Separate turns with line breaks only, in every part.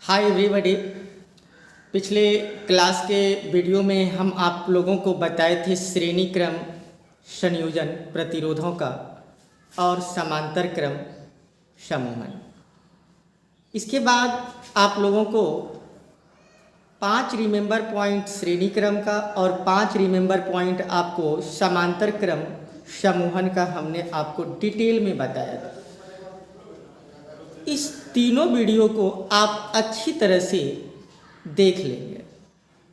Hi everybody. पिछले class के video में हम आप लोगों को बताए थे श्रेणी क्रम संयोजन प्रतिरोधों का और समांतर क्रम समूहन। इसके बाद आप लोगों को 5 रिमेंबर पॉइंट श्रेणी क्रम का और 5 रिमेंबर पॉइंट आपको समांतर क्रम समूहन का हमने आपको डिटेल में बताया था। इस तीनों वीडियो को आप अच्छी तरह से देख लेंगे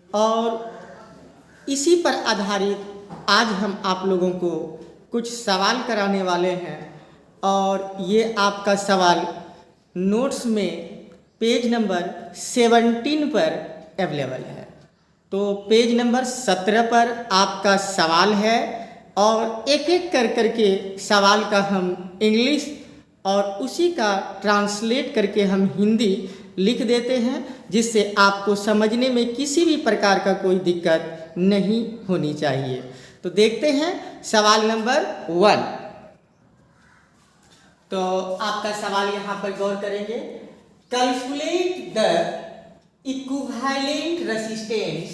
और इसी पर आधारित आज हम आप लोगों को कुछ सवाल कराने वाले हैं और ये आपका सवाल नोट्स में पेज नंबर 17 पर अवेलेबल है। तो पेज नंबर 17 पर आपका सवाल है और एक एक करके सवाल का हम इंग्लिश और उसी का ट्रांसलेट करके हम हिंदी लिख देते हैं, जिससे आपको समझने में किसी भी प्रकार का कोई दिक्कत नहीं होनी चाहिए। तो देखते हैं सवाल नंबर 1। तो आपका सवाल यहाँ पर गौर करेंगे। Calculate the equivalent resistance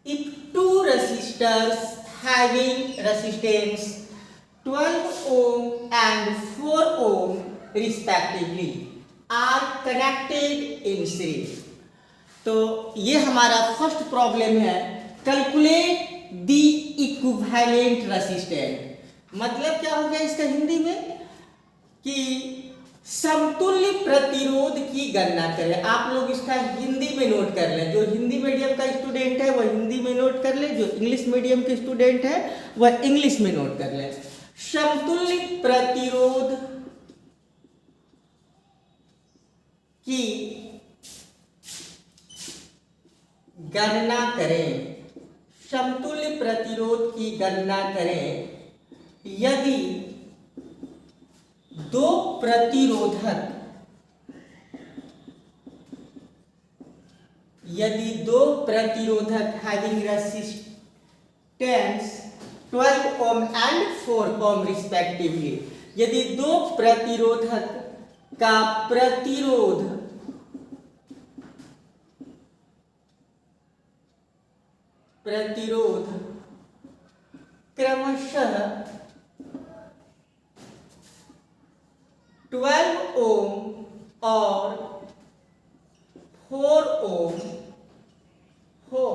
if two resistors having resistance 12 ohm and 4 ohm respectively are connected in series। तो ये हमारा फर्स्ट प्रॉब्लम है, कैलकुलेट द इक्विवेलेंट रेजिस्टेंस। मतलब क्या हो गया इसका हिंदी में कि समतुल्य प्रतिरोध की गणना करें। आप लोग इसका हिंदी में नोट कर लें। जो हिंदी मीडियम का स्टूडेंट है वह हिंदी में नोट कर ले, जो इंग्लिश मीडियम के स्टूडेंट है वह इंग्लिश में नोट कर ले। समतुल्य प्रतिरोध की गणना करें। समतुल्य प्रतिरोध की गणना करें यदि दो प्रतिरोधक having resistance 12 ohm and 4 ohm respectively, यदि दो प्रतिरोधक का प्रतिरोध क्रमशः 12 ओम और 4 ओम हो।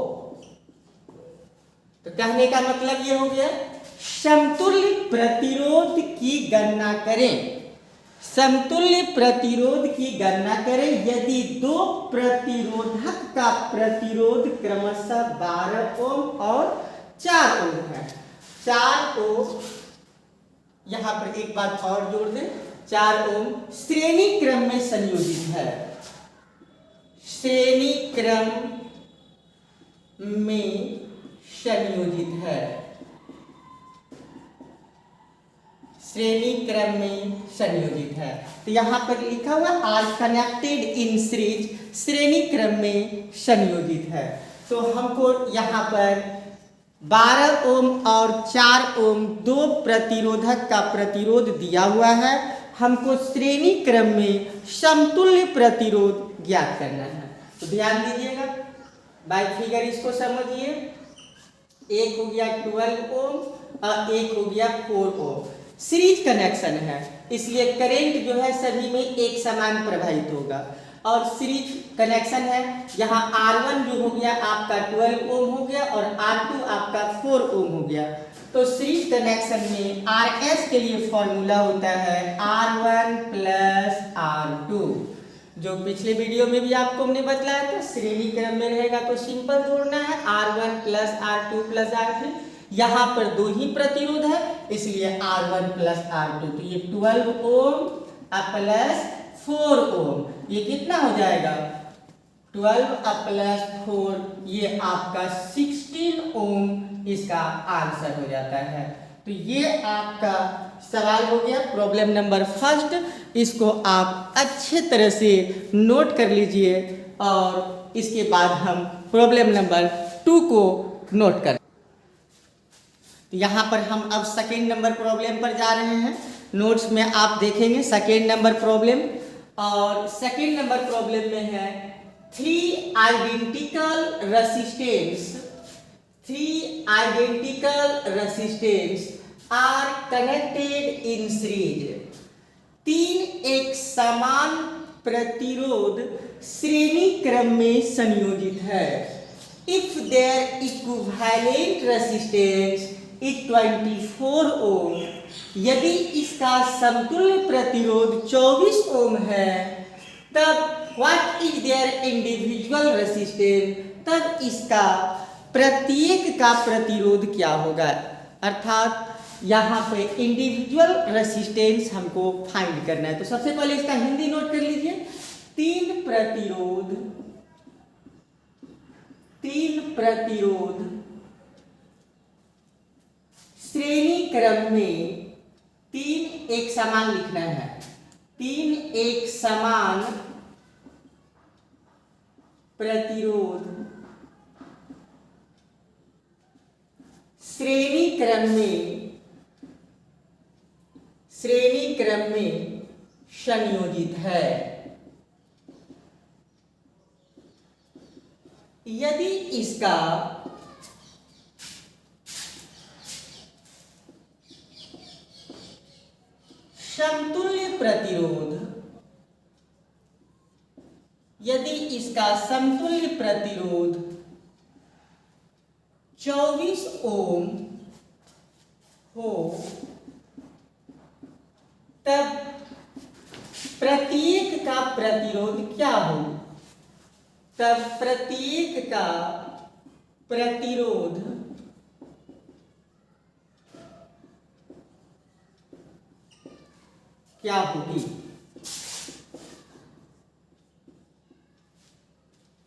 तो कहने का मतलब ये हो गया, समतुल्य प्रतिरोध की गणना करें। समतुल्य प्रतिरोध की गणना करें यदि दो प्रतिरोधक का प्रतिरोध क्रमशः 12 ओम और 4 ओम है। 4 ओम, यहां पर एक बात और जोड़ दें, 4 ओम श्रेणी क्रम में संयोजित है। श्रेणी क्रम में संयोजित है। श्रेणी क्रम में संयोजित है। तो यहां पर लिखा हुआ आर कनेक्टेड इन सीरीज, श्रेणी क्रम में संयोजित है। तो हमको यहां पर 12 ओम और 4 ओम दो प्रतिरोधक का प्रतिरोध दिया हुआ है। हमको श्रेणी क्रम में समतुल्य प्रतिरोध ज्ञात करना है। तो ध्यान दीजिएगा, बाय फिगर इसको समझिए। एक हो गया 12 ओम और एक हो गया 4 ओम। सीरीज कनेक्शन है, इसलिए करंट जो है सभी में एक समान प्रवाहित होगा। और सीरीज कनेक्शन है, यहाँ R1 जो हो गया आपका 12 ओम हो गया और R2 आपका 4 ओम हो गया। तो सीरीज कनेक्शन में RS के लिए फॉर्मूला होता है R1 प्लस R2, जो पिछले वीडियो में भी आपको हमने बतलाया था। श्रेणी क्रम में रहेगा तो सिंपल जोड़ना है, R1 plus R2 plus R3। यहाँ पर दो ही प्रतिरोध है, इसलिए R1 प्लस R2। तो ये 12 ओम प्लस 4 ओम, ये कितना हो जाएगा 12 प्लस 4, ये आपका 16 ओम इसका आंसर हो जाता है। तो ये आपका सवाल हो गया प्रॉब्लम नंबर फर्स्ट। इसको आप अच्छे तरह से नोट कर लीजिए और इसके बाद हम प्रॉब्लम नंबर 2 को नोट करें। तो यहाँ पर हम अब सेकेंड नंबर प्रॉब्लम पर जा रहे हैं। नोट्स में आप देखेंगे सेकेंड नंबर प्रॉब्लम, और सेकेंड नंबर प्रॉब्लम में है three identical resistance are connected in series. तीन एक समान प्रतिरोध श्रेणी क्रम में संयोजित है. If their equivalent resistance is 24 ohm, यदि इसका समतुल्य प्रतिरोध 24 ओम है, तब what is their individual resistance, तब इसका प्रत्येक का प्रतिरोध क्या होगा. अर्थात यहाँ पे इंडिविजुअल रेसिस्टेंस हमको फाइंड करना है. तो सबसे पहले इसका हिंदी नोट कर लीजिए. तीन प्रतिरोध श्रेणी क्रम में तीन एक समान लिखना है. तीन एक समान प्रतिरोध श्रेणी क्रम में संयोजित है. यदि इसका समतुल्य प्रतिरोध 24 ओम हो, तब प्रत्येक का प्रतिरोध क्या हो. तब प्रत्येक का प्रतिरोध क्या होगी.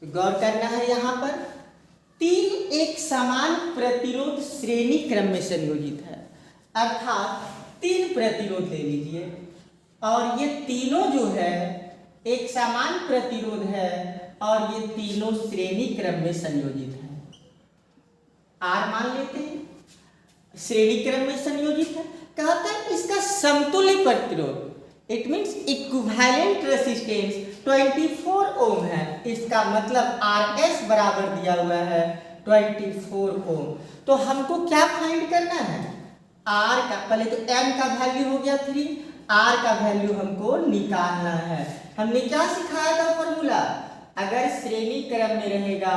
तो गौर करना है. यहां पर तीन एक समान प्रतिरोध श्रेणी क्रम में संयोजित है. अर्थात तीन प्रतिरोध ले लीजिए और ये तीनों जो है एक समान प्रतिरोध है और ये तीनों श्रेणी क्रम में संयोजित है. आर मान लेते हैं, श्रेणी क्रम में संयोजित है. कहता है इसका समतुल्य प्रतिरोध, इट मीन्स इक्विवेलेंट रेसिस्टेंस 24 ओम है. इसका मतलब RS बराबर दिया हुआ है 24 ओम. तो हमको क्या फाइंड करना है. R का पहले तो M का वैल्यू हो गया 3, R का वैल्यू हमको निकालना है. हमने क्या सिखाया था फॉर्मूला. अगर श्रेणी क्रम में रहेगा,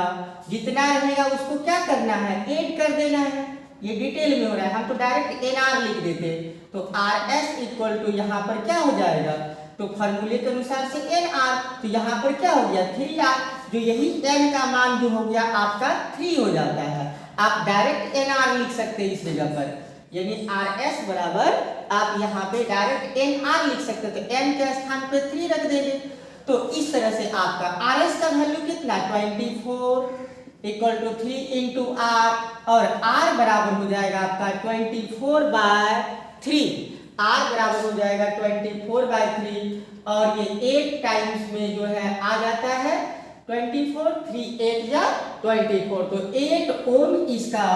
जितना रहेगा उसको क्या करना है, ऐड कर देना है. ये डिटेल में हो रहा है, हम तो डायरेक्ट NR लिख देते. तो RS इक्वल टू यहाँ पर क्या हो जाएगा, तो फॉर्मूले के अनुसार से NR, तो यहाँ पर क्या हो गया 3R, जो यही N का मान जो हो गया आपका 3 हो जाता है. आप डायरेक्ट NR लिख सकते हैं इस जगह पर, यानी RS बराबर आप यहाँ पे डायरेक्ट NR लिख सकते हैं. तो N के स्थान पे 3 रख देंगे. तो इस तरह से आपका RS का वैल्यू कितना 24 इक्वल टू 3 इंटू R, और R बराबर हो जाएगा आपका 24/3. R बराबर हो जाएगा 24/3 और ये 8 टाइम्स में जो है आ जाता है 24, 3 8 या 24. तो 8 ओम इसका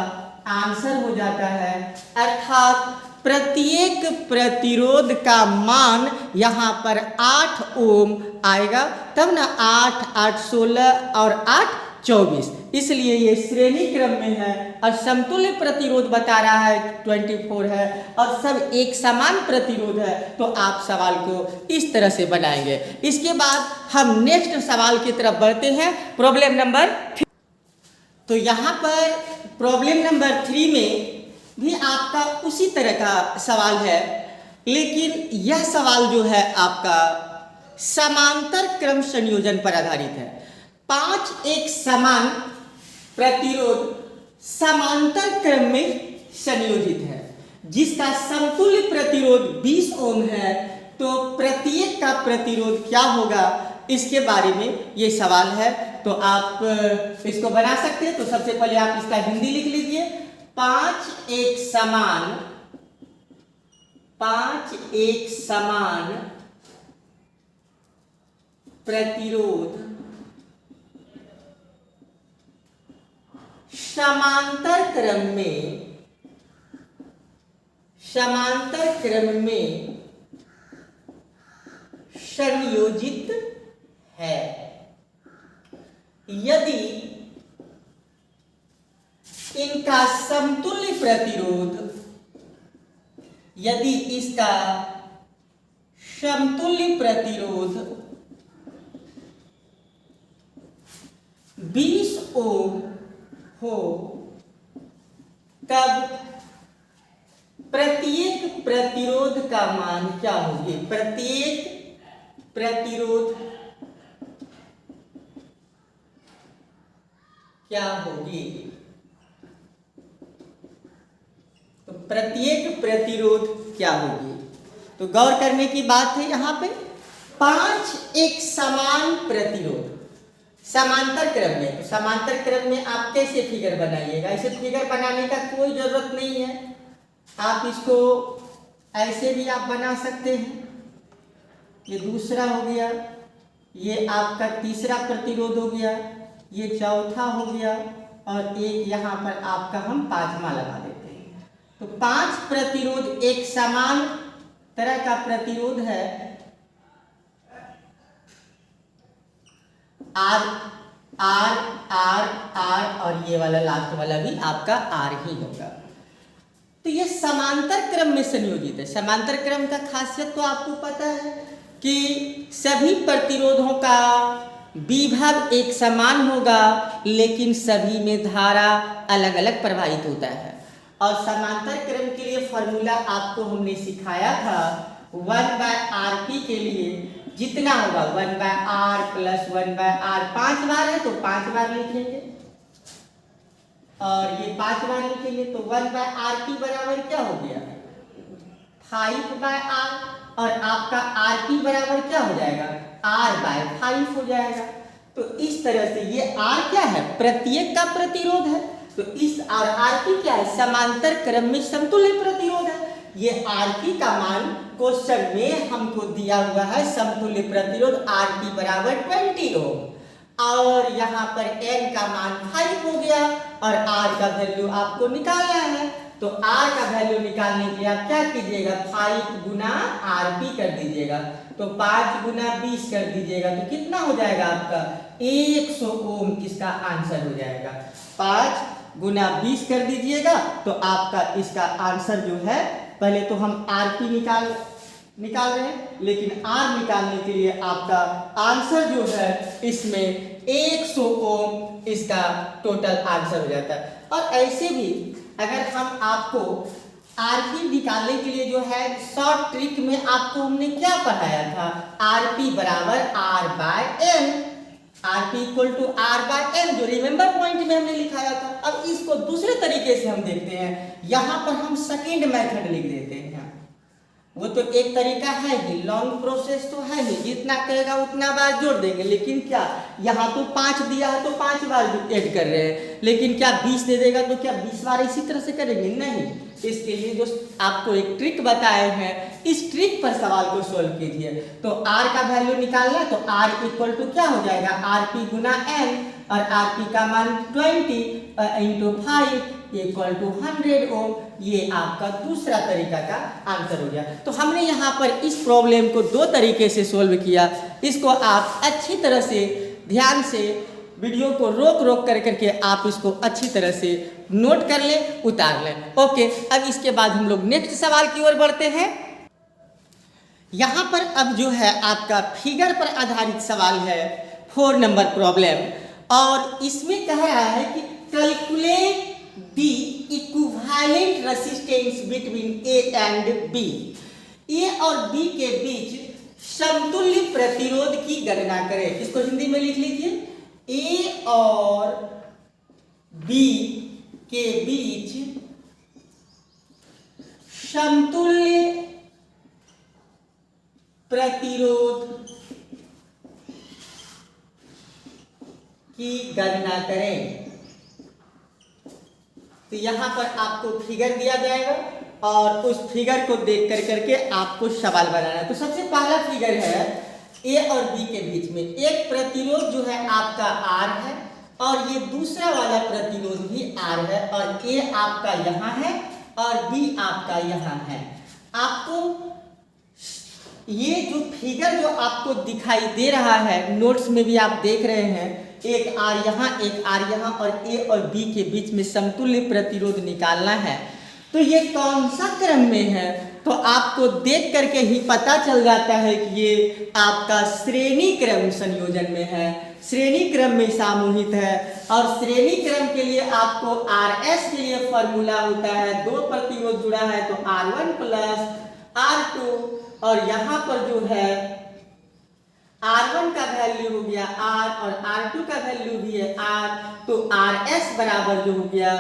आंसर हो जाता है. अर्थात प्रत्येक प्रतिरोध का मान यहाँ पर 8 ओम आएगा. तब ना 8 8 16 और 8 24, इसलिए ये श्रेणी क्रम में है. और समतुल्य प्रतिरोध बता रहा है 24 है और सब एक समान प्रतिरोध है. तो आप सवाल को इस तरह से बनाएंगे. इसके बाद हम नेक्स्ट सवाल की तरफ बढ़ते हैं. Problem number 3. तो यहाँ पर प्रॉब्लम नंबर 3 में भी आपका उसी तरह का सवाल है, लेकिन यह सवाल जो है आपका समांतर क्रम संयोजन पर आधारित है. 5 एक समान प्रतिरोध समांतर क्रम में संयोजित है, जिसका समतुल्य प्रतिरोध 20 ओम है. तो प्रत्येक का प्रतिरोध क्या होगा, इसके बारे में ये सवाल है. तो आप इसको बना सकते हैं. तो सबसे पहले आप इसका हिंदी लिख लीजिए. 5 एक समान प्रतिरोध समांतर क्रम में संयोजित है. यदि इनका समतुल्य प्रतिरोध, यदि इसका समतुल्य प्रतिरोध 20 ओम हो, तब प्रत्येक प्रतिरोध का मान क्या होगी? प्रत्येक प्रतिरोध क्या होगी? तो प्रत्येक प्रतिरोध क्या होगी? तो गौर करने की बात है यहाँ पे 5 एक समान प्रतिरोध समांतर क्रम में। तो समांतर क्रम में आप कैसे फिगर बनाइएगा? इसे फिगर बनाने का कोई जरूरत नहीं है, आप इसको ऐसे भी आप बना सकते हैं। ये दूसरा हो गया, ये आपका तीसरा प्रतिरोध हो गया, ये चौथा हो गया, और एक यहाँ पर आपका हम 5वां लगा देते हैं। तो 5 प्रतिरोध एक समान तरह का प्रतिरोध है, आर आर आर आर, और ये वाला लास्ट वाला भी आपका आर ही होगा। तो ये समांतर क्रम में संयोजित है। समांतर क्रम का खासियत तो आपको पता है कि सभी प्रतिरोधों का विभव एक समान होगा, लेकिन सभी में धारा अलग अलग प्रवाहित होता है। और समांतर क्रम के लिए फॉर्मूला आपको हमने सिखाया था, 1/RP के लिए जितना होगा 1/R + 1/R, 5 बार है तो 5 बार लिखेंगे, और ये 5 बार लिखेंगे तो 1/RP बराबर क्या हो गया? 5/R, और आपका RP बराबर क्या हो जाएगा? R/5 हो जाएगा। तो इस तरह से ये R क्या है? प्रत्येक का प्रतिरोध है। तो इस और RP क्या है? समांतर क्रम में समतुल्य प्रतिरोध है। ये RP का मान क्वेश्चन में हमको दिया हुआ है, समतुल्य प्रतिरोध RP बराबर 20 ओम, और यहाँ पर N का मान 5 हो गया, और R का वैल्यू आपको निकालना है। तो R का वैल्यू निकालने के लिए आप क्या कीजिएगा? 5 गुना RP कर दीजिएगा, तो 5 गुना 20 कर दीजिएगा, तो कितना हो जाएगा आपका? 100 ओम इसका आंसर हो जाएगा। 5 गुना 20 कर दीजिएगा, तो आपका इसका आंसर जो है, पहले तो हम RP निकाल रहे हैं, लेकिन R निकालने के लिए आपका आंसर जो है इसमें 100 ओम इसका टोटल आंसर हो जाता है। और ऐसे भी अगर हम आपको RP निकालने के लिए जो है शॉर्ट ट्रिक में आपको हमने क्या पढ़ाया था? RP बराबर R/N, RP = R/N, जो रिमेंबर पॉइंट में हमने लिखाया था। अब इसको दूसरे तरीके से हम देखते हैं, यहाँ पर हम सेकेंड मेथड लिख देते हैं। वो तो एक तरीका है ही, लॉन्ग प्रोसेस तो है ही, जितना कहेगा उतना बार जोड़ देंगे, लेकिन क्या यहाँ तो 5 दिया है तो 5 बार ऐड कर रहे हैं, लेकिन क्या 20 दे देगा तो क्या 20 बार इसी तरह से करेंगे? नहीं। इसके लिए जो आपको एक ट्रिक बताए हैं, इस ट्रिक पर सवाल को सोल्व कीजिए। तो R का वैल्यू निकालना है, तो R = क्या हो जाएगा? RP गुना N, और RP का मान 20 × 5 = 100 ओम। ये आपका दूसरा तरीका का आंसर हो गया। तो हमने यहाँ पर इस प्रॉब्लम को 2 तरीके से सोल्व किया। इसको आप अच्छी तरह से ध्यान से वीडियो को रोक करके आप इसको अच्छी तरह से नोट कर लें, उतार लें। ओके, अब इसके बाद हम लोग नेक्स्ट सवाल की ओर बढ़ते हैं। यहाँ पर अब जो है आपका फिगर पर आधारित सवाल है, 4 नंबर प्रॉब्लम, और इसमें कह रहा है कि calculate the equivalent resistance between A and B। A और B के बीच समतुल्य प्रतिरोध की गणना करें। इसको हिंदी में लिख लीजिए, A और B के बीच समतुल्य प्रतिरोध की गणना करें। तो यहाँ पर आपको फिगर दिया जाएगा, और उस फिगर को देख करके आपको सवाल बनाना है। तो सबसे पहला फिगर है A और B के बीच में एक प्रतिरोध जो है आपका R है, और ये दूसरा वाला प्रतिरोध भी R है, और A आपका यहाँ है और B आपका यहाँ है। आपको ये जो फिगर जो आपको दिखाई दे रहा है, नोट्स में भी आप देख रहे हैं, एक आर यहाँ, एक आर यहाँ और ए और बी के बीच में समतुल्य प्रतिरोध निकालना है। तो ये कौन सा क्रम में है, तो आपको देख करके ही पता चल जाता है कि ये आपका श्रेणी क्रम संयोजन में है, श्रेणी क्रम में सामूहिक है। और श्रेणी क्रम के लिए आपको आर एस के लिए फॉर्मूला होता है, दो प्रतिरोध जुड़ा है तो R1 प्लस R2, और यहाँ पर जो है R1 का वैल्यू हो गया R और R2 का वैल्यू भी है R, तो RS बराबर जो हो गया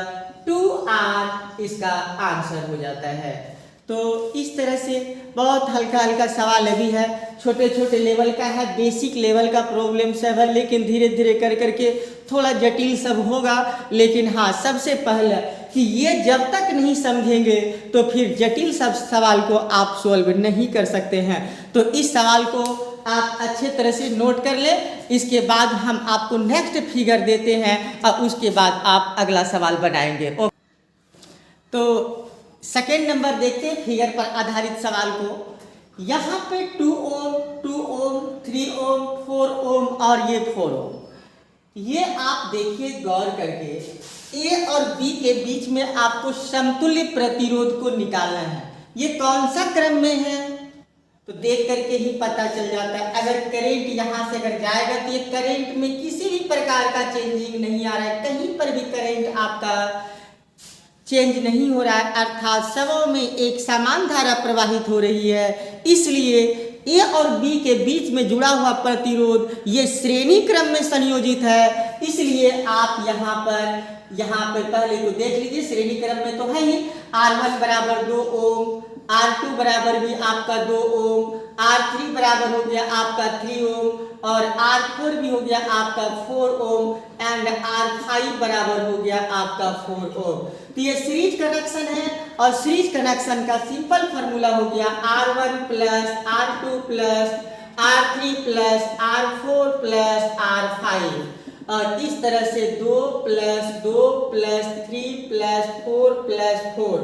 2R इसका आंसर हो जाता है। तो इस तरह से बहुत हल्का हल्का सवाल अभी है, छोटे छोटे लेवल का है, बेसिक लेवल का प्रॉब्लम सब है, लेकिन धीरे धीरे कर करके थोड़ा जटिल सब होगा। लेकिन हाँ, सबसे पहले कि ये जब तक नहीं समझेंगे तो फिर जटिल सब सवाल को आप सॉल्व नहीं कर सकते हैं। तो इस सवाल को आप अच्छे तरह से नोट कर लें, इसके बाद हम आपको नेक्स्ट फिगर देते हैं और उसके बाद आप अगला सवाल बनाएंगे। तो सेकेंड नंबर देखते हैं फिगर पर आधारित सवाल को। यहाँ पे 2 ओम, 2 ओम, 3 ओम, 4 ओम और ये 4 ओम, ये आप देखिए गौर करके, ए और बी के बीच में आपको समतुल्य प्रतिरोध को निकालना है। ये कौन सा क्रम में है तो देख करके ही पता चल जाता है। अगर करंट यहाँ से अगर जाएगा तो ये करंट में किसी भी प्रकार का चेंजिंग नहीं आ रहा है, कहीं पर भी करंट आपका चेंज नहीं हो रहा है, अर्थात सबों में एक समान धारा प्रवाहित हो रही है। इसलिए ए और बी के बीच में जुड़ा हुआ प्रतिरोध ये श्रेणी क्रम में संयोजित है। इसलिए आप यहाँ पर पहले तो देख लीजिए, श्रेणी क्रम में तो है ही, R1 बराबर 2 ओम, R2 बराबर भी आपका 2 ओम, R3 बराबर हो गया आपका 3 ओम और R4 भी हो गया आपका 4 ओम एंड R5 बराबर हो गया आपका 4 ओम। तो ये सीरीज कनेक्शन है और सीरीज कनेक्शन का सिंपल फार्मूला हो गया R1 plus R2 plus R3 plus R4 plus R5, और इस तरह से 2 प्लस 2 प्लस 3 प्लस 4 प्लस 4,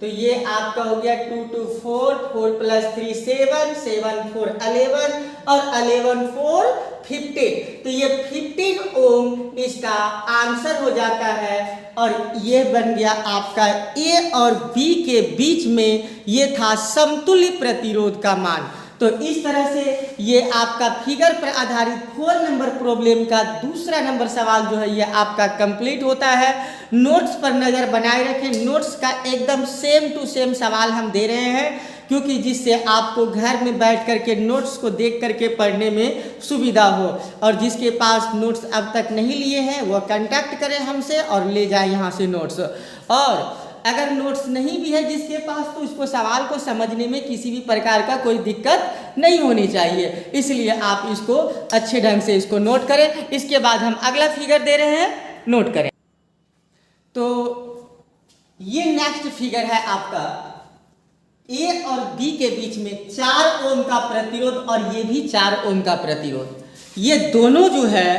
तो ये आपका हो गया 2 2 4, 4 प्लस 3 7, 7 4 11 और 11 4 15। तो ये 15 ओम इसका आंसर हो जाता है और ये बन गया आपका ए और बी के बीच में ये था समतुल्य प्रतिरोध का मान। तो इस तरह से ये आपका फिगर पर आधारित 4 नंबर प्रॉब्लम का दूसरा नंबर सवाल जो है ये आपका कंप्लीट होता है। नोट्स पर नज़र बनाए रखें, नोट्स का एकदम सेम टू सेम सवाल हम दे रहे हैं, क्योंकि जिससे आपको घर में बैठ करके नोट्स को देख करके पढ़ने में सुविधा हो। और जिसके पास नोट्स अब तक नहीं लिए हैं वह कांटेक्ट करें हमसे और ले जाए यहाँ से नोट्स। और अगर नोट्स नहीं भी है जिसके पास, तो उसको सवाल को समझने में किसी भी प्रकार का कोई दिक्कत नहीं होनी चाहिए, इसलिए आप इसको अच्छे ढंग से इसको नोट करें। इसके बाद हम अगला फिगर दे रहे हैं, नोट करें। तो ये नेक्स्ट फिगर है आपका ए और बी के बीच में 4 ओम का प्रतिरोध और ये भी 4 ओम का प्रतिरोध। ये दोनों जो है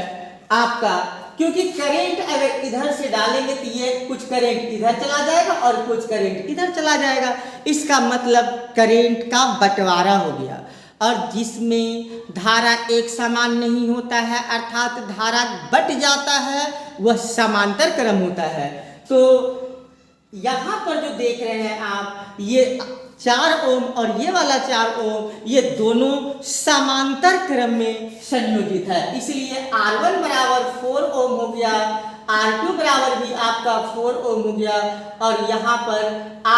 आपका, क्योंकि करंट अगर इधर से डालेंगे तो ये कुछ करंट इधर चला जाएगा और कुछ करंट इधर चला जाएगा, इसका मतलब करंट का बंटवारा हो गया। और जिसमें धारा एक समान नहीं होता है, अर्थात धारा बट जाता है, वह समांतर क्रम होता है। तो यहाँ पर जो देख रहे हैं आप, ये 4 ओम और ये वाला 4 ओम, ये दोनों समांतर क्रम में संयोजित है। इसलिए R1 बराबर 4 ओम हो गया, R2 बराबर भी आपका 4 ओम हो गया, और यहाँ पर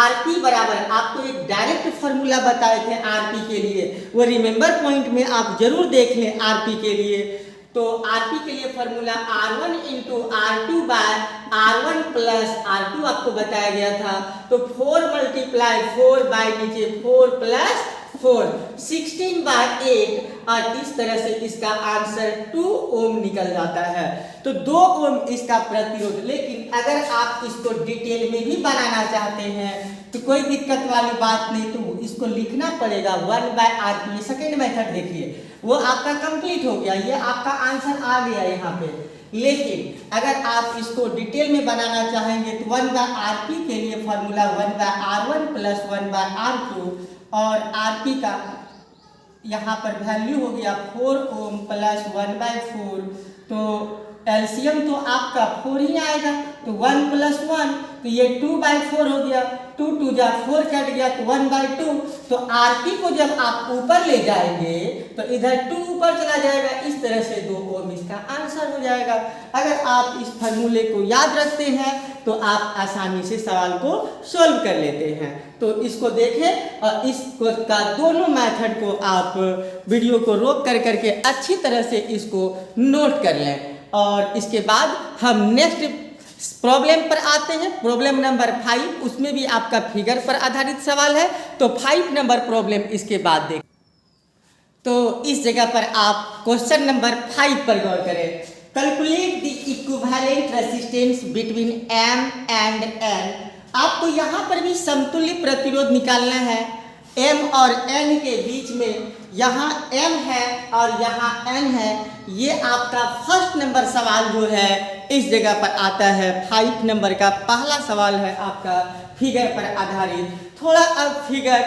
RP बराबर, आपको एक डायरेक्ट फार्मूला बताए थे RP के लिए, वो रिमेंबर पॉइंट में आप जरूर देख लें RP के लिए। तो RP के लिए formula R1 into R2 bye R1 plus R2 आपको बताया गया था। तो 4 मल्टीप्लाई 4 बाय नीचे 4 प्लस 4, 16 बाय 8, और इस तरह से इसका आंसर 2 ओम निकल जाता है। तो 2 ओम इसका प्रतिरोध। लेकिन अगर आप इसको डिटेल में भी बनाना चाहते हैं तो कोई दिक्कत वाली बात नहीं, तो इसको लिखना पड़ेगा 1 बाय RP। सेकेंड मेथड देखिए, वो आपका कंप्लीट हो गया, ये आपका आंसर आ गया यहाँ पे। लेकिन अगर आप इसको डिटेल में बनाना चाहेंगे तो 1 बाय RP के लिए formula 1 bye R1 plus 1 bye R2, और RP का यहाँ पर वैल्यू हो गया 4 ओम प्लस 1/4, तो एलसीएम तो आपका 4 ही आएगा, तो 1 + 1 तो ये 2/4 हो गया, 2 2 जा 4 कट गया तो 1/2। तो आरपी को जब आप ऊपर ले जाएंगे तो इधर 2 ऊपर चला जाएगा, इस तरह से 2 ओम इसका आंसर हो जाएगा। अगर आप इस फार्मूले को याद रखते हैं तो आप आसानी से सवाल को सॉल्व कर लेते हैं। तो इसको देखें और इसको का दोनों मेथड को आप वीडियो को रोक कर करके अच्छी तरह से इसको नोट कर लें। और इसके बाद हम नेक्स्ट प्रॉब्लम पर आते हैं, प्रॉब्लम नंबर 5। उसमें भी आपका फिगर पर आधारित सवाल है, तो 5 नंबर प्रॉब्लम इसके बाद देखें। तो इस जगह पर आप क्वेश्चन नंबर 5 पर गौर करें। Calculate the equivalent resistance between M and N। आपको यहाँ पर भी समतुल्य प्रतिरोध निकालना है। M और N के बीच में यहाँ M है और यहाँ N है। ये आपका फर्स्ट नंबर सवाल जो है इस जगह पर आता है। 5 नंबर का पहला सवाल है आपका फिगर पर आधारित। थोड़ा अब फिगर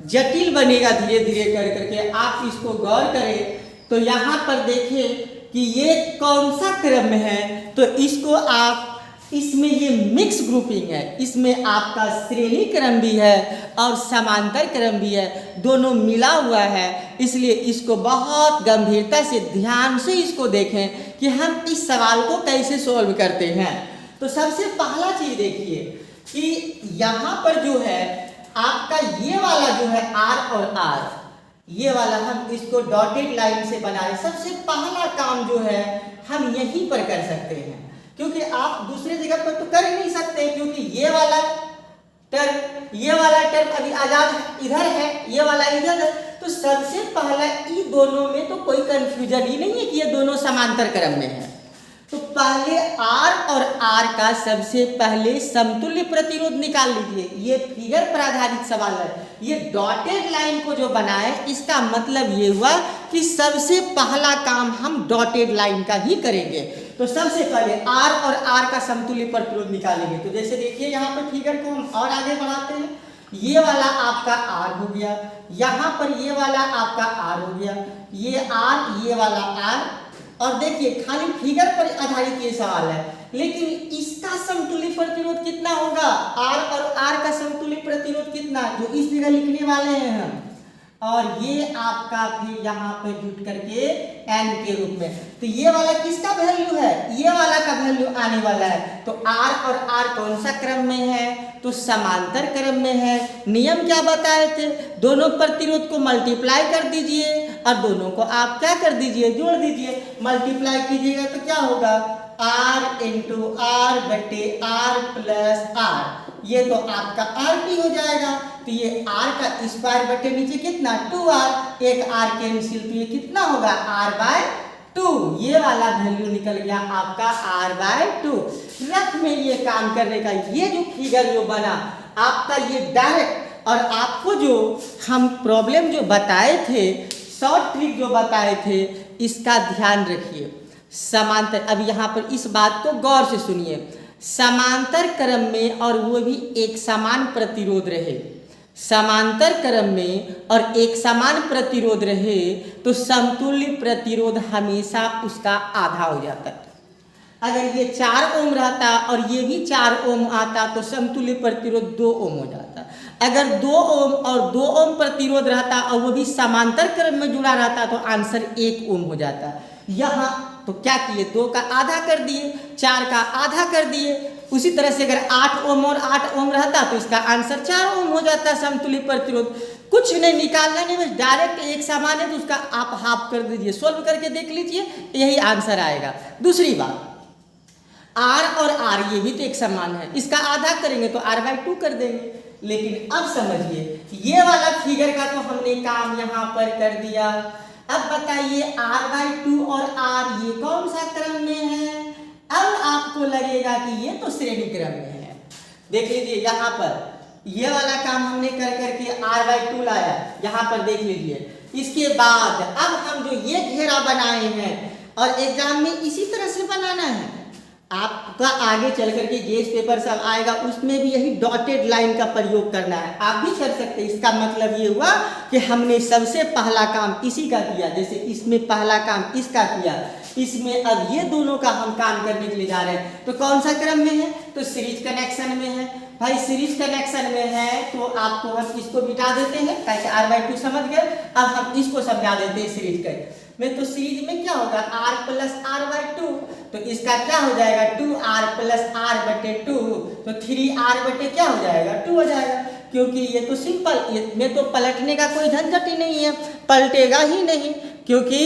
जटिल बनेगा धीरे धीरे कर करके, आप इसको गौर करें। तो यहाँ पर देखें कि ये कौन सा क्रम है, तो इसको आप, इसमें ये मिक्स ग्रुपिंग है, इसमें आपका श्रेणी क्रम भी है और समांतर क्रम भी है, दोनों मिला हुआ है। इसलिए इसको बहुत गंभीरता से ध्यान से इसको देखें कि हम इस सवाल को कैसे सॉल्व करते हैं। तो सबसे पहला चीज देखिए कि यहाँ पर जो है आपका ये वाला जो है R और R, ये वाला हम इसको डॉटेड लाइन से बनाए। सबसे पहला काम जो है हम यहीं पर कर सकते हैं, क्योंकि आप दूसरे जगह पर तो कर ही नहीं सकते, क्योंकि ये वाला टर्म अभी आजाद इधर है, ये वाला इधर है। तो सबसे पहला इन दोनों में तो कोई कंफ्यूजन ही नहीं है कि ये दोनों समांतर क्रम में है। तो पहले R और R का सबसे पहले समतुल्य प्रतिरोध निकाल लीजिए। ये फिगर पर आधारित सवाल है। ये डॉटेड लाइन को जो बनाए इसका मतलब ये हुआ कि सबसे पहला काम हम डॉटेड लाइन का ही करेंगे। तो सबसे पहले R और R का समतुल्य प्रतिरोध निकालेंगे। तो जैसे देखिए यहाँ पर फिगर को हम और आगे बढ़ाते हैं। ये वाला आपका R हो गया, यहाँ पर ये वाला आपका R हो गया, ये R, ये वाला R। और देखिए खाली फिगर पर आधारित ये सवाल है, लेकिन इसका समतुल्य प्रतिरोध कितना होगा, R और R का समतुल्य प्रतिरोध कितना, जो इस जगह लिखने वाले हैं हम। और ये आपका फिर यहाँ पे जुट करके N के रूप में। तो ये वाला किसका वैल्यू है, ये वाला का वैल्यू आने वाला है। तो R और R कौन सा क्रम में है, तो समांतर क्रम में है। नियम क्या बताए थे, दोनों प्रतिरोध को मल्टीप्लाई कर दीजिए और दोनों को आप क्या कर दीजिए, जोड़ दीजिए। मल्टीप्लाई कीजिएगा तो क्या होगा, R × R बटे R + R। ये तो आपका RP हो जाएगा। तो ये R का स्क्वायर बटे नीचे कितना, 2R, एक R कैंसिल, तो ये कितना होगा, R/2। ये वाला वैल्यू निकल गया आपका R/2। रफ में ये काम करने का ये जो फिगर जो बना आपका, ये डायरेक्ट। और आपको जो हम प्रॉब्लम जो बताए थे, शॉर्ट ट्रिक जो बताए थे, इसका ध्यान रखिए। समांतर, अब यहाँ पर इस बात को गौर से सुनिए। समांतर क्रम में और वो भी एक समान प्रतिरोध रहे, समांतर क्रम में और एक समान प्रतिरोध रहे तो समतुल्य प्रतिरोध हमेशा उसका आधा हो जाता है। अगर ये 4 ओम रहता और ये भी 4 ओम आता तो समतुल्य प्रतिरोध 2 ओम हो जाता। अगर 2 ओम और 2 ओम प्रतिरोध रहता और वो भी समांतर क्रम में जुड़ा रहता तो आंसर 1 ओम हो जाता। यहाँ तो क्या किए, 2 का आधा कर दिए, 4 का आधा कर दिए। उसी तरह से अगर 8 ओम और 8 ओम रहता तो इसका आंसर 4 ओम हो जाता समतुल्य प्रतिरोध। कुछ नहीं निकालना नहीं, बस डायरेक्ट एक समान है तो उसका आप हाफ कर दीजिए, सोल्व करके देख लीजिए, यही आंसर आएगा। दूसरी बात, R और R ये भी तो एक समान है, इसका आधा करेंगे तो R/2 कर देंगे। लेकिन अब समझिए, ये वाला फिगर का तो हमने काम यहाँ पर कर दिया। अब बताइए R/2 और R ये कौन सा क्रम में है। अब आपको लगेगा कि ये तो श्रेणी क्रम में है। देख लीजिए यहाँ पर ये वाला काम हमने कर करके R/2 लाया, यहाँ पर देख लीजिए। इसके बाद अब हम जो ये घेरा बनाए हैं और एग्जाम में इसी तरह से बनाना है, आपका आगे चल करके गेज पेपर सब आएगा, उसमें भी यही डॉटेड लाइन का प्रयोग करना है। आप भी कर सकते हैं। इसका मतलब ये हुआ कि हमने सबसे पहला काम इसी का किया, जैसे इसमें पहला काम इसका किया, इसमें अब ये दोनों का हम काम करने के लिए जा रहे हैं। तो कौन सा क्रम में है? तो सीरीज कनेक्शन में है। भाई सीरीज कनेक्शन में है तो आपको हम इसको मिटा देते हैं, ताकि r/2 समझ गए। अब हम इसको समझा देते हैं सीरीज का में। तो सीरीज में क्या होगा? r प्लस r/2, तो इसका क्या हो जाएगा? 2r प्लस r/2, तो 3r बटे क्या हो जाएगा? 2 हो जाएगा। क्योंकि ये तो सिंपल, में तो पलटने का कोई झंझट ही नहीं है, पलटेगा ही नहीं, क्योंकि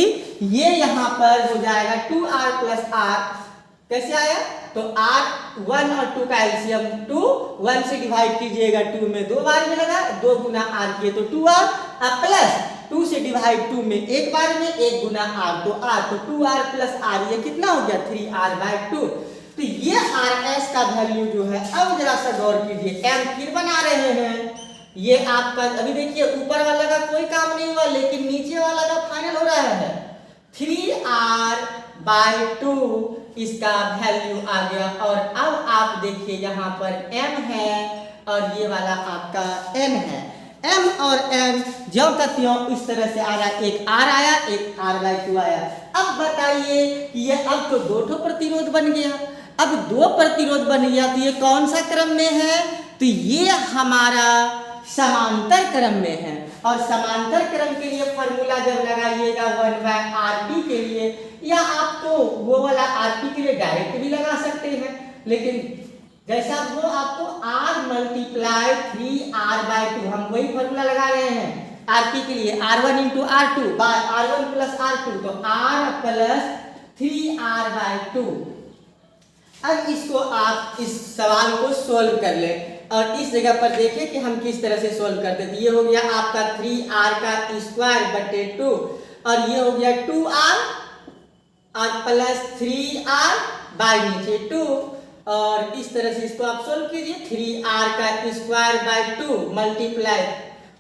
ये यहाँ पर हो जाएगा 2r प्लस r। कैसे आया? तो r 1 और 2 का एलसीएम 2, 1 से डिवाइड कीजिएगा 2 में 2 बार मिलेगा, 2 गुना r किए तो 2r, अब प्लस 2 से डिवाइड 2 में एक बार में 1 गुना r, तो r, तो 2r प्लस r, ये कितना हो गया? 3r/2। तो ये rs का वैल्यू जो है, अब जरा सा गौर कीजिए, m फिर बना रहे हैं। ये आपका अभी देखिए ऊपर वाला का कोई काम नहीं हुआ, लेकिन नीचे वाला का फाइनल हो रहा है। 3r/2 इसका वैल्यू आ गया। और अब आप देखिए यहाँ पर m है और ये वाला आपका n है। m और n ज्यों का त्यों इस तरह से आ रहा है, एक r आया, एक r/2 आया। अब बताइए ये अब तो 2 प्रतिरोध बन गया। अब 2 प्रतिरोध बन गया तो ये कौन सा क्रम में है? तो ये हमारा समांतर क्रम में है। और समांतर क्रम के लिए फॉर्मूला जब लगाइएगा 1/rp के लिए, या आप तो वो वाला rp के लिए डायरेक्ट भी लगा सकते हैं, लेकिन जैसा वो आपको r मल्टीप्लाई 3r/2, हम वही फॉर्मूला लगा रहे हैं rp के लिए, r1 into r2 bye r1 plus r2, तो r प्लस 3r/2। अब इसको आप इस सवाल को सोल्व कर लें और इस जगह पर देखिए कि हम किस तरह से सोल्व करते हैं। ये हो गया आपका 3r का स्क्वायर बटे 2, और ये हो गया 2r और प्लस 3r बाय नीचे 2, और इस तरह से इसको आप सोल्व कीजिए। 3r का स्क्वायर बाय 2 मल्टीप्लाई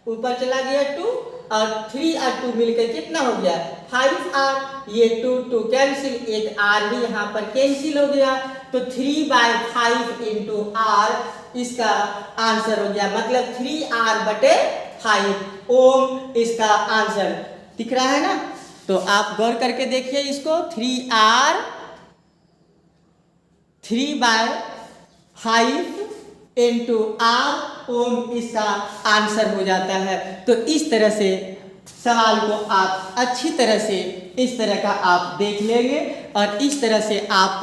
ऊपर चला गया 2, और 3 और 2 मिलकर कितना हो गया? 5r। ये 2 कैंसिल, एक r भी यहाँ पर कैंसिल हो गया, तो 3/5 इंटू r इसका आंसर हो गया, मतलब 3r बटे 5 ओम इसका आंसर दिख रहा है ना। तो आप गौर करके देखिए इसको, 3r 3/5 इंटू r ओम इसका आंसर हो जाता है। तो इस तरह से सवाल को आप अच्छी तरह से इस तरह का आप देख लेंगे और इस तरह से आप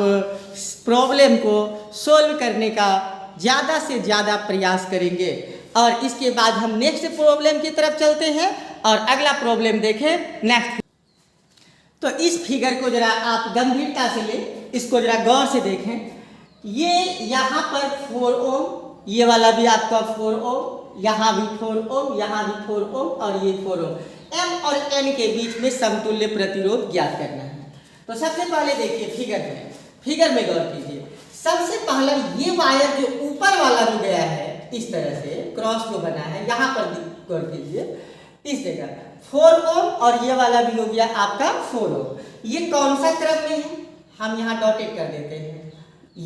प्रॉब्लम को सोल्व करने का ज़्यादा से ज़्यादा प्रयास करेंगे। और इसके बाद हम नेक्स्ट प्रॉब्लम की तरफ चलते हैं और अगला प्रॉब्लम देखें नेक्स्ट। तो इस फिगर को जरा आप गंभीरता से लें, इसको जरा गौर से देखें। ये यहाँ पर 4 ओम, ये वाला भी आपका 4 ओम, यहाँ भी 4 ओम, यहाँ भी 4 ओम और ये 4 ओम। M और N के बीच में समतुल्य प्रतिरोध ज्ञात करना है। तो सबसे पहले देखिए फिगर में गौर कीजिए। सबसे पहले ये वायर जो ऊपर वाला जो गया है इस तरह से क्रॉस जो बना है, यहाँ पर गौर कीजिए, इस जगह 4 ओम और ये वाला भी हो गया आपका 4 ओम। ये कौन सा क्रम में है? हम यहाँ डॉटेड कर देते हैं।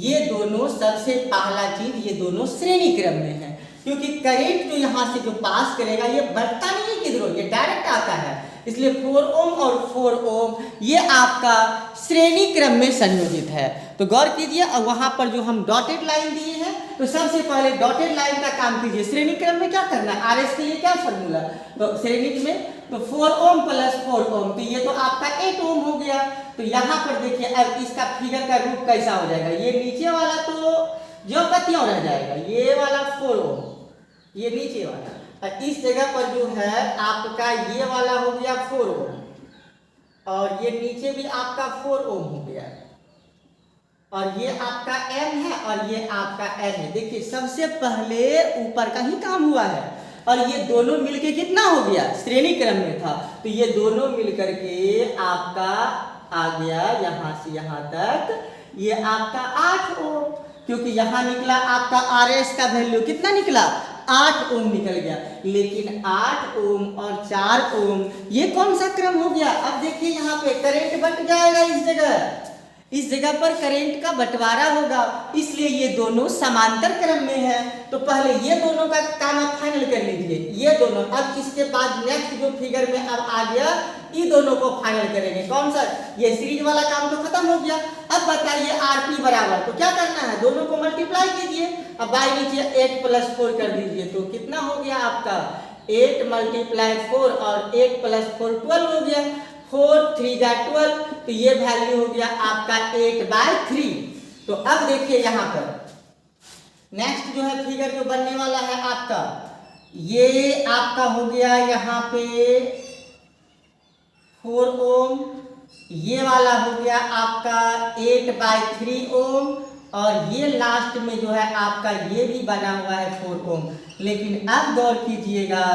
ये दोनों सबसे पहला चीज, ये दोनों श्रेणी क्रम में है, क्योंकि करंट जो यहाँ से जो पास करेगा ये बढ़ता नहीं है किधरों, ये डायरेक्ट आता है। इसलिए 4 ओम और 4 ओम ये आपका श्रेणी क्रम में संयोजित है। तो गौर कीजिए, और वहां पर जो हम डॉटेड लाइन दिए हैं, तो सबसे पहले डॉटेड लाइन का काम कीजिए। श्रेणी क्रम में क्या करना है? आरएस के लिए क्या फॉर्मूला? तो श्रेणी में तो 4 ओम प्लस 4 ओम, तो ये तो आपका 8 ओम हो गया। तो यहाँ पर देखिए अब इसका फिगर का रूप कैसा हो जाएगा। ये नीचे वाला तो जो का त्यों रह जाएगा, ये वाला 4 ओम, ये नीचे वाला, और इस जगह पर जो है आपका ये वाला हो गया 4 ओम, और ये नीचे भी आपका 4 ओम हो गया, और ये आपका n है और ये आपका n है। देखिए सबसे पहले ऊपर का ही काम हुआ है, और ये दोनों मिलके कितना हो गया? श्रेणी क्रम में था, तो ये दोनों मिलकर के आपका आ गया यहाँ से यहाँ तक, ये आपका 8 ओम, क्योंकि यहाँ निकला आपका RS का वैल्यू कितना निकला? 8 ओम निकल गया। लेकिन 8 ओम और 4 ओम ये कौन सा क्रम हो गया? अब देखिए यहाँ पे करंट बट जाएगा इस जगह, इस जगह पर करंट का बंटवारा होगा, इसलिए ये दोनों समांतर क्रम में है। तो पहले ये दोनों का काम आप फाइनल कर लीजिए, ये दोनों। अब इसके बाद नेक्स्ट जो फिगर में अब आ गया, ये दोनों को फाइनल करेंगे। कौन सा? ये सीरीज वाला काम तो खत्म हो गया। अब बताइए आरपी बराबर, तो क्या करना है, दोनों को मल्टीप्लाई कीजिए। अब बाई नीचे 8 + 4 कर दीजिए, तो कितना हो गया आपका 8 × 4 और 8 + 4 12 हो गया। 4 3 जा 12, तो ये वैल्यू हो गया आपका 8/3। तो अब देखिए यहाँ पर नेक्स्ट जो है फिगर जो बनने वाला है आपका, ये आपका हो गया यहाँ पे 4 ओम, ये वाला हो गया आपका 8/3 ओम, और ये लास्ट में जो है आपका ये भी बना हुआ है 4 ओम। लेकिन अब गौर कीजिएगा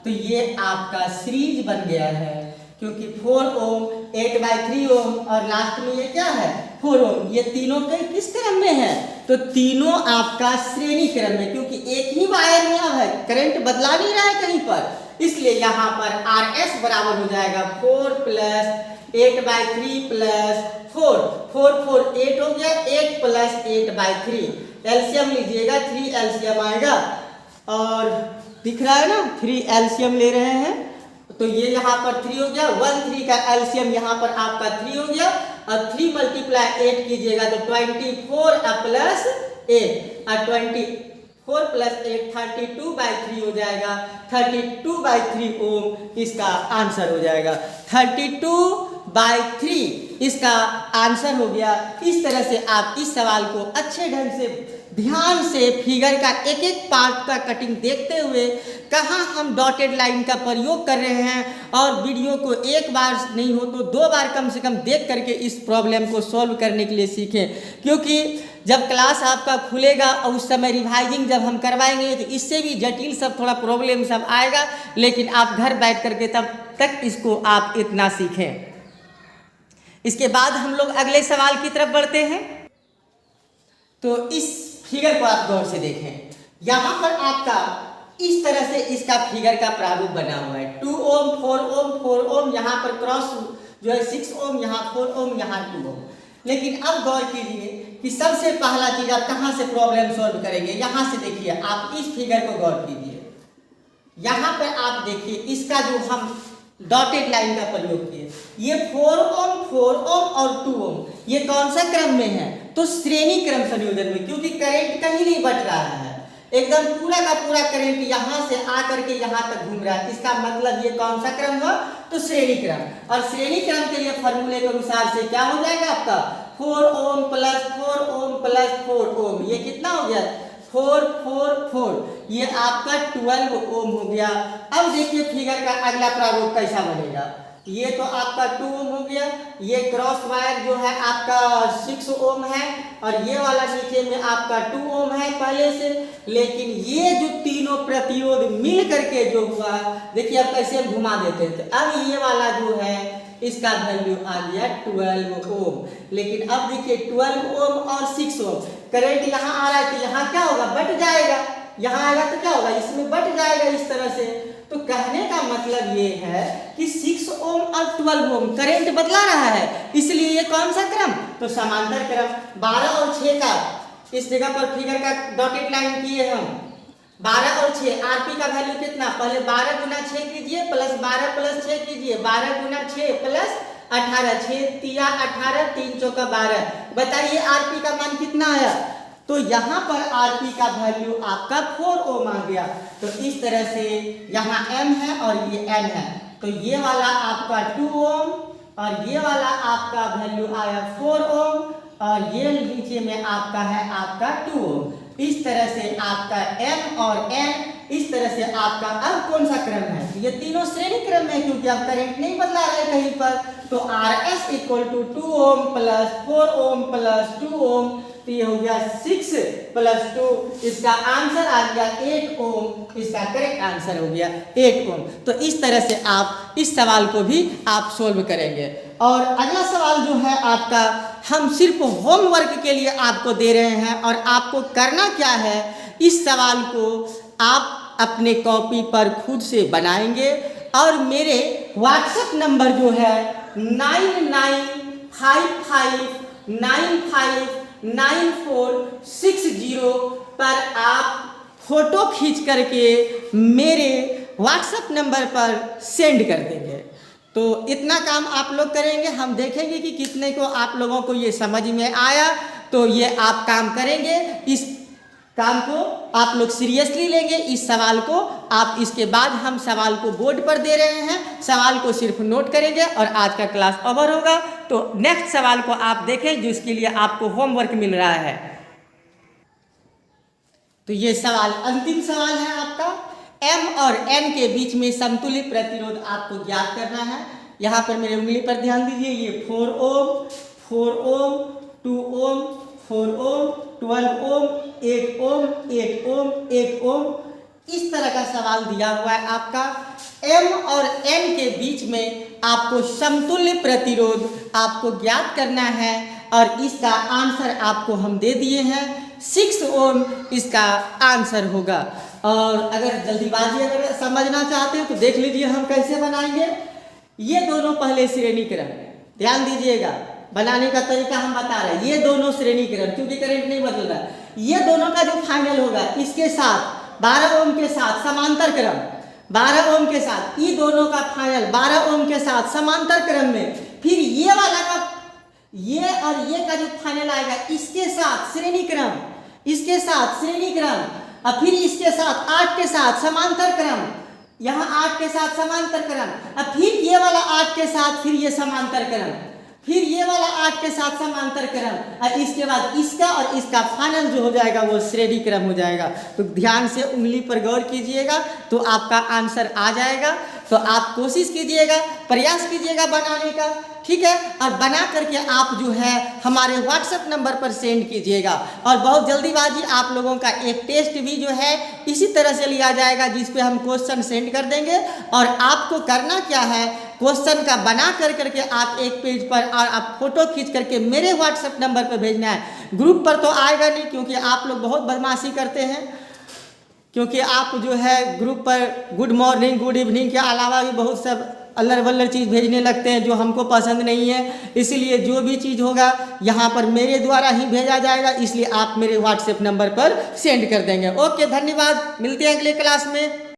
तो ये आपका सीरीज बन गया है, क्योंकि 4 ओम 8/3 ओम और लास्ट में ये क्या है 4 ओम। ये तीनों के किस क्रम में है? तो तीनों आपका श्रेणी क्रम में, क्योंकि एक ही वायर में अब है, करंट बदला नहीं रहा है कहीं पर, इसलिए यहाँ पर RS बराबर हो जाएगा 4 + 8/3 + 4 4 4 8 हो गया, 8 + 8/3। एलसीएम लीजिएगा, 3 एलसीएम आएगा, और दिख रहा है ना 3 एलसीएम ले रहे हैं, तो ये यहाँ पर 3 हो गया। 1 3 का एलसीएम यहाँ पर आपका 3 हो गया, और 3 × 8 कीजिएगा तो 24 + 8 और 24 + 8 32/3 हो जाएगा। 32/3 ओम इसका आंसर हो जाएगा। 32/3 इसका आंसर हो गया। इस तरह से आप इस सवाल को अच्छे ढंग से ध्यान से फिगर का एक एक पार्ट का कटिंग देखते हुए, कहाँ हम डॉटेड लाइन का प्रयोग कर रहे हैं, और वीडियो को एक बार नहीं हो तो 2 बार कम से कम देख करके इस प्रॉब्लम को सॉल्व करने के लिए सीखें। क्योंकि जब क्लास आपका खुलेगा और उस समय रिवाइजिंग जब हम करवाएंगे तो इससे भी जटिल सब थोड़ा प्रॉब्लम सब आएगा, लेकिन आप घर बैठ करके तब तक इसको आप इतना सीखें। इसके बाद हम लोग अगले सवाल की तरफ बढ़ते हैं। तो इस फिगर को आप गौर से देखें, यहाँ पर आपका इस तरह से इसका फिगर का प्रारूप बना हुआ है। 2 ओम 4 ओम 4 ओम, यहाँ पर क्रॉस जो है 6 ओम, यहाँ 4 ओम, यहाँ 2 ओम। लेकिन अब गौर कीजिए कि सबसे पहला चीज आप कहाँ से प्रॉब्लम सॉल्व करेंगे। यहाँ से देखिए, आप इस फिगर को गौर कीजिए, यहाँ पर आप देखिए इसका जो हम डॉटेड लाइन का प्रयोग किए, ये 4 ओम और 2 ओम, ये कौन सा क्रम में है? तो श्रेणी क्रम संयोजन में, क्योंकि करंट कहीं नहीं बट रहा है, एकदम पूरा का पूरा करंट यहाँ से आकर के यहाँ तक घूम रहा है। इसका मतलब ये कौन सा क्रम हुआ? तो श्रेणी क्रम। और श्रेणी क्रम के लिए फॉर्मूले के अनुसार से क्या हो जाएगा आपका 4 ओम + 4 ओम + 4 ओम, ये कितना हो गया 4 4 4, ये आपका 12 ओम हो गया। अब देखिए फिगर का अगला प्रारूप कैसा बनेगा। ये तो आपका 2 ओम हो गया, ये क्रॉस वायर जो है आपका 6 ओम है, और ये वाला नीचे में आपका 2 ओम है पहले से। लेकिन ये जो तीनों प्रतिरोध मिल करके जो हुआ, देखिए अब कैसे हम घुमा देते हैं, तो अब ये वाला जो है इसका वैल्यू आ गया 12 ओम। लेकिन अब देखिए 12 ओम और 6 ओम, करंट यहाँ आ रहा है तो यहाँ क्या होगा, बट जाएगा, यहाँ आएगा तो क्या होगा, इसमें बट जाएगा इस तरह से। तो कहने का मतलब ये है कि 6 ओम और 12 ओम करंट बदला रहा है, इसलिए ये कौन सा क्रम? तो समांतर क्रम। 12 और 6 का इस जगह पर फिगर का डॉटेड लाइन किए हम, 12 और 6, आरपी का वैल्यू कितना, पहले 12 × 6 कीजिए प्लस 12 + 6 कीजिए, 12 × 6 + 18, 6 × 18, 3 × 4 12। बताइए आरपी का मान कितना आया? तो यहाँ पर आरपी का वैल्यू आपका 4 ओम आ गया। तो इस तरह से यहाँ m है और ये n है, तो ये वाला आपका 2 ओम और ये वाला आपका वैल्यू आया 4 ओम, और ये नीचे में आपका है आपका 2 ओम। इस तरह से आपका m और n, इस तरह से आपका अब कौन सा क्रम है? ये तीनों श्रेणी क्रम में, क्योंकि अब करंट नहीं बदला रहे कहीं पर। तो RS = 2 ओम + 4 ओम + 2 ओम, तो ये हो गया 6 + 2, इसका आंसर आ गया 8 ओम, इसका करेक्ट आंसर हो गया 8 ओम। तो इस तरह से आप इस सवाल को भी आप सोल्व करेंगे। और अगला सवाल जो है आपका, हम सिर्फ होमवर्क के लिए आपको दे रहे हैं, और आपको करना क्या है, इस सवाल को आप अपने कॉपी पर खुद से बनाएंगे, और मेरे व्हाट्सएप नंबर जो है 9955 959460 पर आप फोटो खींच करके मेरे व्हाट्सएप नंबर पर सेंड कर देंगे। तो इतना काम आप लोग करेंगे, हम देखेंगे कि कितने को आप लोगों को ये समझ में आया। तो ये आप काम करेंगे, इस काम को आप लोग सीरियसली लेंगे, इस सवाल को आप, इसके बाद हम सवाल को बोर्ड पर दे रहे हैं, सवाल को सिर्फ नोट करेंगे और आज का क्लास ओवर होगा। तो नेक्स्ट सवाल को आप देखें जिसके लिए आपको होमवर्क मिल रहा है। तो ये सवाल अंतिम सवाल है आपका। M और N के बीच में समतुल्य प्रतिरोध आपको ज्ञात करना है। यहाँ पर मेरे उंगली पर ध्यान दीजिए, ये 4 ओम, 4 ओम, 2 ओम, 4 ओम, 12 ओम, 8 ओम, 8 ओम, 8 ओम, इस तरह का सवाल दिया हुआ है आपका। M और N के बीच में आपको समतुल्य प्रतिरोध आपको ज्ञात करना है और इसका आंसर आपको हम दे दिए हैं, 6 ओम इसका आंसर होगा। और अगर जल्दीबाजी अगर समझना चाहते हैं तो देख लीजिए हम कैसे बनाएंगे। ये दोनों पहले श्रेणी क्रम, ध्यान दीजिएगा, बनाने का तरीका हम बता रहे हैं। ये दोनों श्रेणी क्रम, क्योंकि करंट नहीं बदल रहा है, ये दोनों का जो फाइनल होगा इसके साथ 12 ओम के साथ समांतर क्रम, 12 ओम के साथ, ये दोनों का फाइनल 12 ओम के साथ समांतर क्रम में, फिर ये वाला का, ये और ये का जो फाइनल आएगा इसके साथ श्रेणी क्रम, इसके साथ श्रेणी क्रम, और फिर इसके साथ 8 के साथ समांतर क्रम, यहाँ 8 के साथ समांतर क्रम, और फिर ये वाला 8 के साथ फिर ये समांतर क्रम, फिर ये वाला 8 के साथ समांतर क्रम, और इसके बाद इसका और इसका फाइनल जो हो जाएगा वो श्रेणी क्रम हो जाएगा। तो ध्यान से उंगली पर गौर कीजिएगा तो आपका आंसर आ जाएगा। तो आप कोशिश कीजिएगा, प्रयास कीजिएगा बनाने का, ठीक है, और बना करके आप जो है हमारे व्हाट्सएप नंबर पर सेंड कीजिएगा। और बहुत जल्दीबाजी आप लोगों का एक टेस्ट भी जो है इसी तरह से लिया जाएगा जिस पे हम क्वेश्चन सेंड कर देंगे। और आपको करना क्या है, क्वेश्चन का बना करके आप एक पेज पर और आप फोटो खींच करके मेरे व्हाट्सएप नंबर पर भेजना है। ग्रुप पर तो आएगा नहीं क्योंकि आप लोग बहुत बदमाशी करते हैं, क्योंकि आप जो है ग्रुप पर गुड मॉर्निंग गुड इवनिंग के अलावा भी बहुत सब अल्लर वल्लर चीज़ भेजने लगते हैं जो हमको पसंद नहीं है। इसलिए जो भी चीज़ होगा यहाँ पर मेरे द्वारा ही भेजा जाएगा, इसलिए आप मेरे व्हाट्सएप नंबर पर सेंड कर देंगे। ओके, धन्यवाद, मिलते हैं अगले क्लास में।